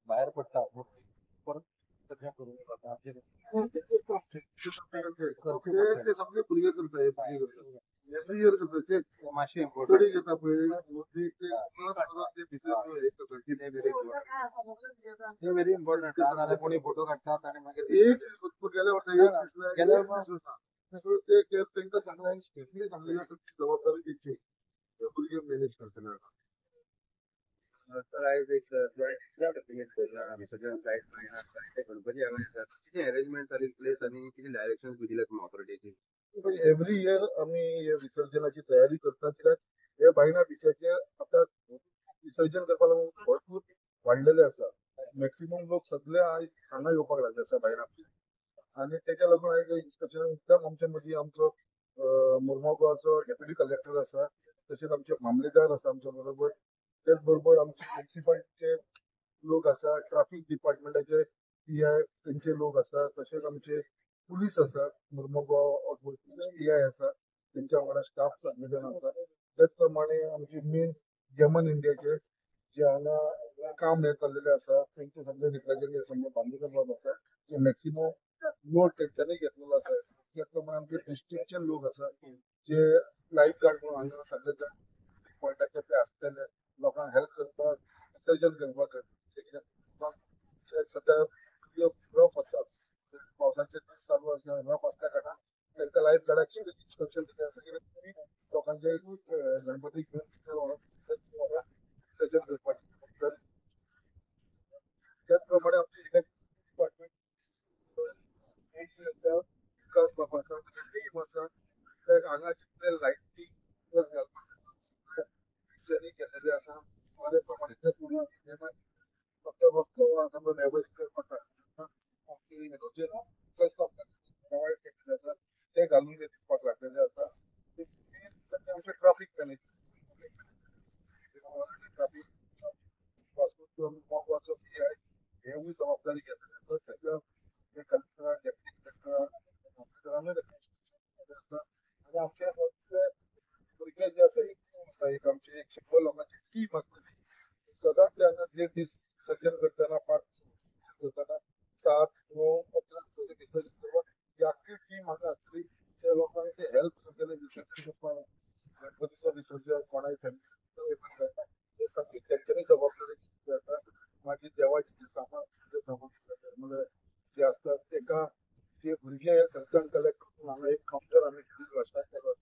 बाहेर पडता परत सध्या करून ते सगळे फुलगे करताय मासे तरी घेता व्हेरी इम्पॉर्टंट कोणी फोटो काढतात आणि मग एक गेल्या वर्षी गेल्या वर्षी ते त्यांना सांगण्याची स्टेटमेंट सांगलेली जबाबदारी त्यांची मॅनेज करताना अरेंजमेंट प्लेस आणि किती डायरेक्शन दिल्यात ऑथॉरिटीची एव्हरी इयर आम्ही विसर्जनाची तयारी करतात या बायना बिचाचे आता विसर्जन करताना भरपूर वाढलेले असा मॅक्सिमम लोक सगळे हांगा येवपाक लागले असा बायना आणि त्याच्या लागून इन्स्पेक्शन एकदम आमच्या मध्ये आमचो मुरगांव गोवाचो डेप्युटी कलेक्टर असा तसेच आमचे मामलेदार असा आमच्या बरोबर त्याच बरोबर आमचे म्युन्सिपालिटीचे लोक असा ट्रॅफिक डिपार्टमेंटाचे पीआय त्यांचे लोक असा तसेच आमचे पुलीस असा मुरमुगांव पीआय असा त्यांच्या वांगडा स्टाफ सगळे जण असा त्याचप्रमाणे आमचे मेन यमन इंडियाचे जे हांगा काम हे चाललेले असा त्यांचे सगळे रिप्रेझेंटेटिव्ह समोर बांदूकर बाब असा जे मॅक्सिमम लोड त्यांच्यानी घेतलेलो असा त्याचप्रमाणे आमचे डिस्ट्रिक्टचे लोक असा जे लाईफ गार्ड म्हणून हांगा सगळे जण पॉयंटाचे ते असलेले लोकांक हेल्प करपाक विसर्जन करपाक सध्या रफ आसा पावसाचे दीस चालू आसा रफ असल्या कारणान तांकां लाईफ गार्डाक इन्स्ट्रक्शन दिले आसा की तुमी लोकांचे गणपती घेवन विसर्जन करपाचें त्याचप्रमाणे आमचे डिपार्टमेंट विकास बाब आसा टीम आसा हांगा जितले लायटिंग केलेले आसा बरे प्रमाणे फक्त रस्तो लेवल करपाक ते घालून दिवपाक लागलेले आसा आमचे ट्रॅफिक मॅनेजमेंट ट्रॅफिक महत्वाचो पीआय हेवूय जबाबदारी घेतलेली आसा ते कलेक्टर डेप्युटी कलेक्टर आणि आमचे भुरगे जे आसा एक आमची 100 लोकांची टीम आसतली सदांच त्यांना जे दीस सर्जन करताना पार्ट करताना 7-9 विसर्जन करपाक ही आख्खी टीम हांगा आसतली त्या लोकांक ते हेल्प करतले विसर्जन करपाक गणपतीचो विसर्जन कोणाय फॅमिली हे सगळी तेंच्यांनी जबाबदारी घेतली आसा मागीर देवाचे जे सामान म्हणजे जे आसतात तेका जे भुरगे सर्जन कलेक्ट करून हांगा एक कावंटर आमी रस्त्यार केलो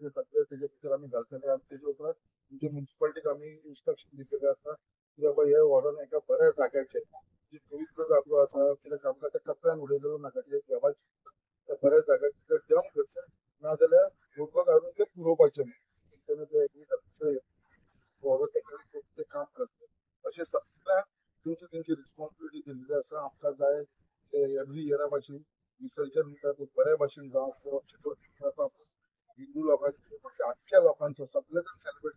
ते सगळे तेजे भितर आमी घालतले आनी तेजे उपरांत तुमच्या म्युन्सिपालिटीक आमी इन्स्ट्रक्शन दिल्लेले आसा की बाबा हे व्हरून एका बऱ्या जाग्याचेर जी पवित्र जागो आसा कित्याक आमकां त्या कचऱ्यान उडयलेलो नाका ते देवाचे बऱ्या जाग्याचेर डंप करचे नाजाल्यार लोकांक हाडून ते पुरोवपाचे तेन्ना ते एग्रीकल्चर ते काम करता अशें सगळ्यांक तेंची तेंची रिस्पॉन्सिबिलिटी दिल्ली आसा आमकां जाय ते एवरी इयरा भाशेन विसर्जन बऱ्या भाशेन जावं हिंदू लोकांचे आख्ख्या लोकांचो सगळे जण सेलिब्रेट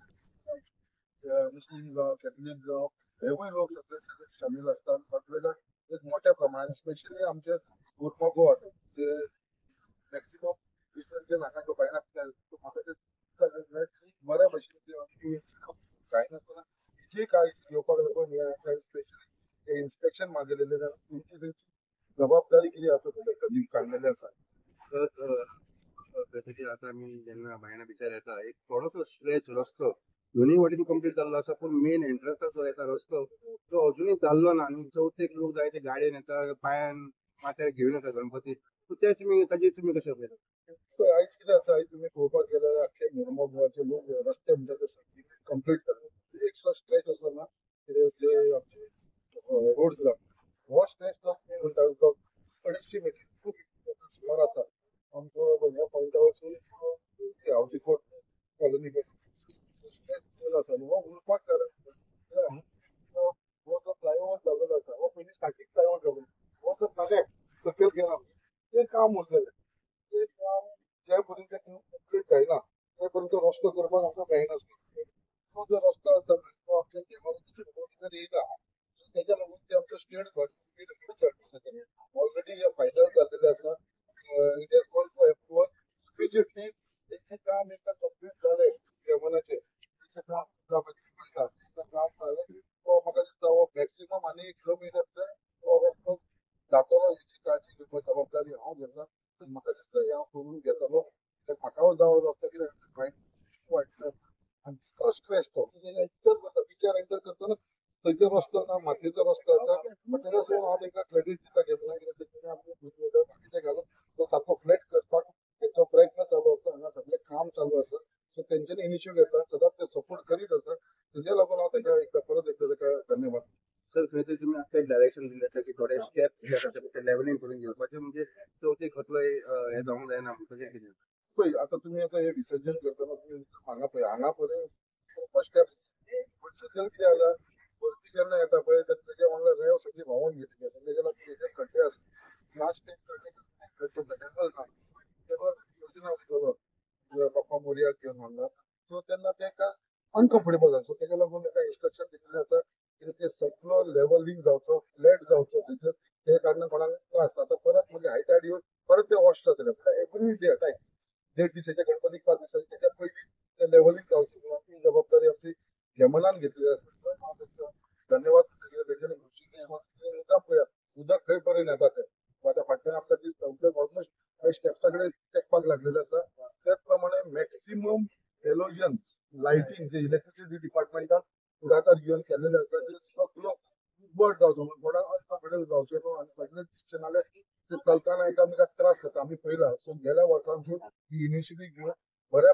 मुस्लीम जावं कॅथलीक जावं हेवूय लोक सगळे सगळे शामील असतात सगळे जण एक मोठ्या प्रमाणात स्पेशली आमचे गोरवा गोवा जे मॅक्सिमम विसर्जन हांगा तो बायनाक म्हाका ते बऱ्या भाशेन जायनासतना जे कांय येवपाक लागून स्पेशली इन्स्पेक्शन मागयलेले तेंची जबाबदारी कितें आसा ते सांगलेले आसा बेसिकली आता मी ज्यांना बायना बिचार येता एक थोडोसो स्ट्रेच रस्तो दोन्ही वाटेन कंप्लीट जाल्लो आसा पूण मेन एंट्रन्स जो येता रस्तो तो अजुनूय जाल्लो ना आनी चवथेक लोक जाय ते गाडयेन येता पांयान माथ्यार घेवन येता गणपती सो ते ताजेर तुमी कशें पळयता आयज कितें आसा आयज तुमी पळोवपाक गेल्यार आख्खे मुरमगांव गोवाचे लोक रस्ते म्हणटा ते कंप्लीट जाले एक स्ट्रेच आसा ना जे आमचे रोड्स जाता हो स्ट्रेच म्हणटा तो 250 मिटर सुमार आसा आमचो ह्या पॉयंटावरसून हावसी कोर्ट कॉलनी आसा हो उरपाक कारण हो जो फ्लायओव्हर जाल्लो आसा हो पयलीं स्टार्टींग फ्लायओव्हर जाल्लो हो जर तागे सकयल गेला तें काम उरलेलें तें काम ज्या पर्यंत कंप्लीट जायना पर्यंत रस्तो करपाक आमकां मेळनासलो. तो जो रस्तो आसा तो आमच्या इमारतीच्या भितर येयला. त्याच्या लागून ते आमचं स्टेट गव्हर्नमेंट ऑलरेडी हे फायनल जाल्लेले आसा. It is called for approval immediately. तेंचें काम एकदा कंप्लीट जालें जेवणाचें, तेंचें काम सुद्दां काम जालें. तो म्हाका दिसता हो मॅक्सिमम आनी एक 6 म्हयने भितर तो रस्तो जातलो हेची काळजी घेवपाची जबाबदारी हांव घेता. म्हाका दिसता हे हांव करून घेतलो. म्हाका जावं रस्तो कितें वाटतं आणि तो स्ट्रेस तो एंटर करता बिचार एंटर करतना थंयचो रस्तो ना मातयेचो रस्तो आसा पण तेका सोडून हांव तेंका क्रेडीट दिता घेतला कित्याक तेंच्यानी आपले बाकीचे घालून तो सारको फ्लॅट करपाक तेंचो प्रयत्न चालू आसा. हांगा सगळें काम चालू आसा. सो तेंच्यांनी इनिशिएटीव घेतला सदांच ते सपोर्ट करीत आसा. तेज्या लागून हांव तेका एकदा परत एकदा तेका धन्यवाद. सर खंय तरी तुमी आतां एक डायरेक्शन दिलें आसा की थोडे स्टेप ते लेवलिंग करून घेवपाचें म्हणजे चवथी खतलो हे जावंक जायना तशें कितें पळय आतां तुमी आतां हे विसर्जन करतना तुमी हांगा पळय हांगा पर्यंत फर्स्ट स्टेप विसर्जन कितें जाला वरती जेन्ना येता पळय तेज्या वांगडा रेंव सगळी व्हांवून घेतली तेज्या लागून हेजे खड्डे आसा लास्ट खड्डे सकयल ना तेन्ना विसर्जना वयतलो बाप्पा मोरया घेवन हांगा सो तेन्ना तेका अनकम्फर्टेबल जाता सो तेज्या लागून तेका इन्स्ट्रक्शन दिल्लें आसा की ते सगळो लेवलिंग जावचो फ्लॅट जावचो तेजर ते कारणान कोणाक त्रास आतां परत म्हणजे हायटार येवन परत ते वॉश जातले एवरी डे टायम 1.5 दिसाच्या गणपतीक 5 दिसाचे त्याच्या पयलीं ते लेवलिंग जावची म्हणून ती जबाबदारी आमची घेमनान घेतली आसा. हांव तेंका धन्यवाद तेंच्यानी मुद्दाम पळया उदक खंय पर्यंत येता ते आतां फाटल्यान आमकां दिसता उदक ऑलमोस्ट काही स्टेप्सा कडेन तेंकपाक लागलेलें आसा. त्याच प्रमाणे मॅक्सिमम हॅलोजन्स लायटिंग जे इलेक्ट्रिसिटी डिपार्टमेंटान फुडाकार घेवन केल्लेले आसा ते सगळो उबड जावचो म्हणून कोणाक अनकम्फर्टेबल जावचें न्हू आनी सगळे दिसचे नाल्यार ते चलताना एकामेकाक त्रास जाता आमी पळयला सो गेल्या वर्सांसून ही इनिशिएटीव घेवन बऱ्या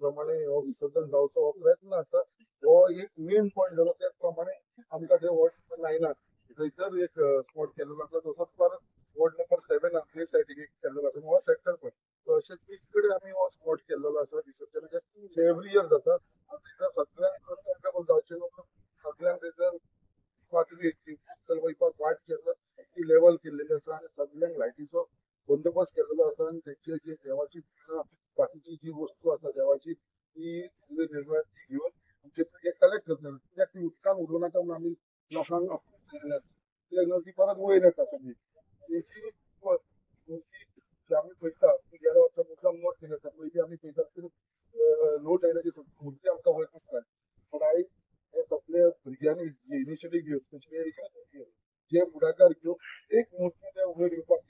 प्रमाणे हो विसर्जन जावचो हो प्रयत्न आसा. हो एक मेन पॉयंट जालो त्याच प्रमाणे आमकां ते वॉर्ड 9 थंयसर एक स्पॉट केल्लो आसा तसोच परत वॉर्ड नंबर 7 प्ले सायटीक एक केल्लो आसा हो सेक्टर पण अशे 3 कडेन आमी हो स्पॉट केल्लो आसा विसर्जनाचे एवरी इयर जाता आनी थंयसर सगळ्यांक कम्फर्टेबल जावचें म्हणून सगळ्यांक थंयसर वयपाक वाट केल्लो ती लेवल केल्लेली आसा आनी सगळ्यांक लायटीचो बंदोबस्त केल्लो आसा आनी तेंची जी देवाची बाकीची जी वस्तू आसा देवाची ती निर्णय घेवन आमचे कलेक्ट करता कित्याक ती उदकान उडूं नाका म्हणून आमी लोकांक ती परत वयर येता सगळी तेची मूर्ती आमी पळयता गेल्या वर्सा मुद्दाम नोट केले आसा पयलीं आमी पळयता नोट आयल्याची मूर्ती आमकां वयर दिसता पूण आयज हे सगळे भुरग्यांनी जे इनिशिएटीव घेवन स्पेशली जे फुडाकार घेवन एक मूर्ती ते वयर येवपाक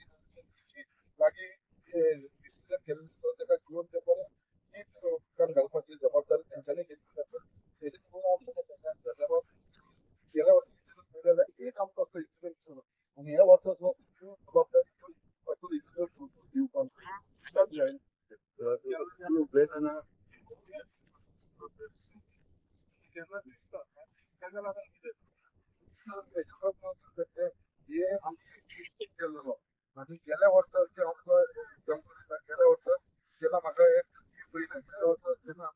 लागीं डिसिजन केल्लो तेका घेवन ते परत नीट उदकान घालपाची जबाबदारी तेंच्यांनी घेतली आसा. तेजे लागून हांव तेका सगळ्यांक धन्यवाद गेल्या वर्सा एक आमकां असो इन्सिडंट जालो आनी ह्या वर्साचो जबाबदारी घेवन असो इन्सिडंट दिवपाक उलयतना केन्ना दिसता तेन्ना लागून कितें हे आमची केल्लो आनी गेल्या वर्साचे आमकां गेल्या वर्सा जेन्ना म्हाका एक पयलें गेल्या वर्सा जेन्ना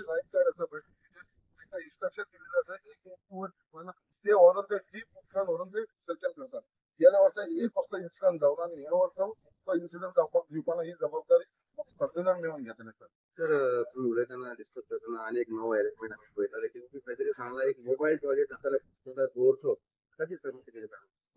लायफ गार्ड आसा पळय तेका इन्स्ट्रक्शन दिल्लें आसा ते व्हरून ते डीप उदकान व्हरून ते विसर्जन करतात. गेल्या वर्सा एक असलो इन्सिडंट जावना आनी ह्या वर्सा तो इन्सिडंट जावपाक दिवपाना ही जबाबदारी सगळे जाण मेळून घेतले सर. सर तुम्ही उलयतना डिस्कस करतना आनी एक नवो एरेंजमेंट आमी पळयताले की तुम्ही खंय तरी सांगला एक मोबायल टॉयलेट आसताले दवरचो ताची सर्विस कितें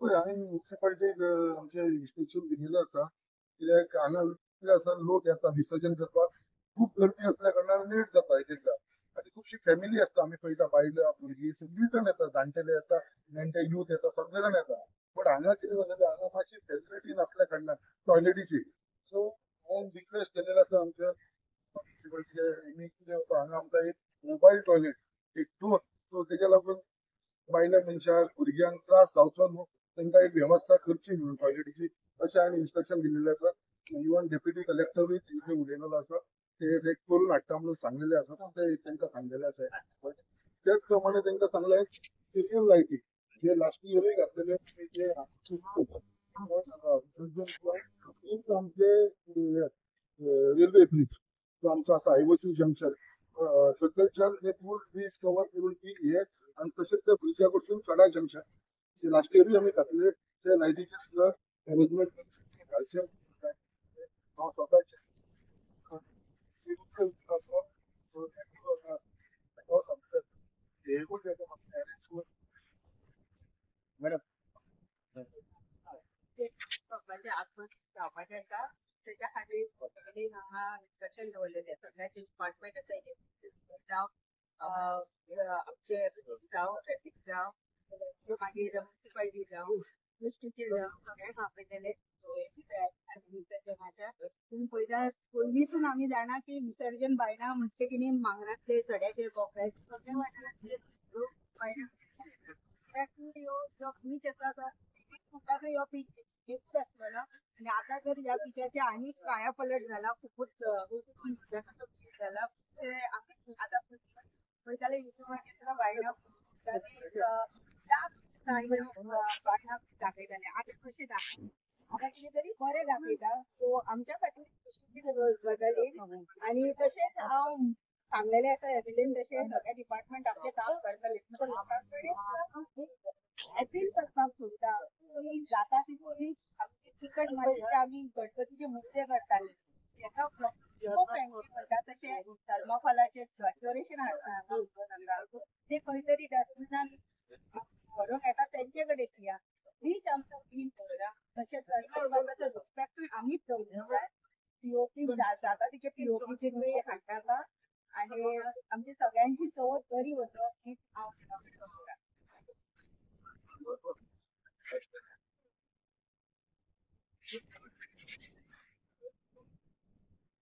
पळय हांवें म्युनिसिपालिटीक आमचे इन्स्ट्रक्शन दिल्लें आसा कित्याक हांगा कितें आसा लोक येता विसर्जन करपाक खूब गर्दी असल्या कारणान लेट जाता एक एकदां आनी खुबशी फॅमिली आसता आमी पळयता बायलां भुरगीं सगळीं जाण येता जाणटेले येता नेण्टे यूथ येता सगळे जाण येता बट हांगा कितें जालें हांगा मातशी फेसिलिटी नासल्या कारणान टॉयलेटीची सो हांवें रिक्वेस्ट केलेलें आसा आमच्या म्युनिसिपालिटीचे हांगा आमकां एक मोबायल टॉयलेट एक दोन सो तेज्या लागून बायल्या मनशाक भुरग्यांक त्रास जावचो न्हू तांकां एक वेवस्था करची म्हणून टॉयलेटीची अशें हांवें इन्स्ट्रक्शन दिल्लें आसा. इवन डेप्युटी कलेक्टरूय तितून उलयलेलो आसा ते करून हाडटा म्हणून सांगलेले आसा पूण ते तांकां सांगलेले आसा त्याच प्रमाणे तांकां सांगलें सिरियल लायटी जे लास्ट इयरूय घातलेले जे आमचे रेल्वे ब्रिज जो आमचो आसा आयवसी जंक्शन सकलच्यान ते फूल ब्रिज कवर करून ती हे आनी तशेंच त्या ब्रिजा कडसून सडा जंक्शन जे लास्ट इयरूय आमी घातले ते लायटीचे सुद्दां अरेंजमेंट घालचे हांव स्वताचे मॅडम म्हणजे आतमध्ये का त्याच्या खाली त्यांनी हा इन्स्ट्रक्शन ठेवलेले सगळ्याचे डिपार्टमेंट असायचे आमचे जाव ट्रॅफिक जाव मागीर म्युन्सिपालिटी जाव डिस्ट्रिक्ट जाव सगळे थांबयलेले विसर्जनाच्या तुम्ही पयलीसून आम्ही जाणा की विसर्जन बायना म्हणते की न्ही मांगरातले सड्याचेर बोकड्याचे सगळे वाठारांतले लोक बायना जो बीच आसा तो ह्यो बीच एकूच आसलो आणि आता जर या बीचाचे आणि कायापलट झाला खूपच झाला आता पयताले युट्यूबाचेर बायना बायना दाखयताले आता कशें दाखय आता कितें तरी बरें दाखयता सो आमच्या खातीर गजाली आणि तशेंच हांव सांगलेलें आसा एविडेंट तशें सगळे डिपार्टमेंट आपलें काम करतले पण म्हाका अपील करपाक सोदता की जाता तितली आमची चिकट मातयेचे आमी गणपतीचे मुर्ते करताले तेका इको फ्रेंडली म्हणटा तशें थर्माकोलाचेर डेकोरेशन हाडटा ते खंय तरी डस्टबिनान व्हरोंक येता तेंचे कडेन दिया बीच आमचो क्लीन दवरा तशेंच गणपतीचो रिस्पेक्टूय आमीच दवरूंक जाय पीओपी जाता तितके पीओपीचे मुर्ते हाडनाका आणि आमची सगळ्यांची चवथ बरी वचो हीच हांव करता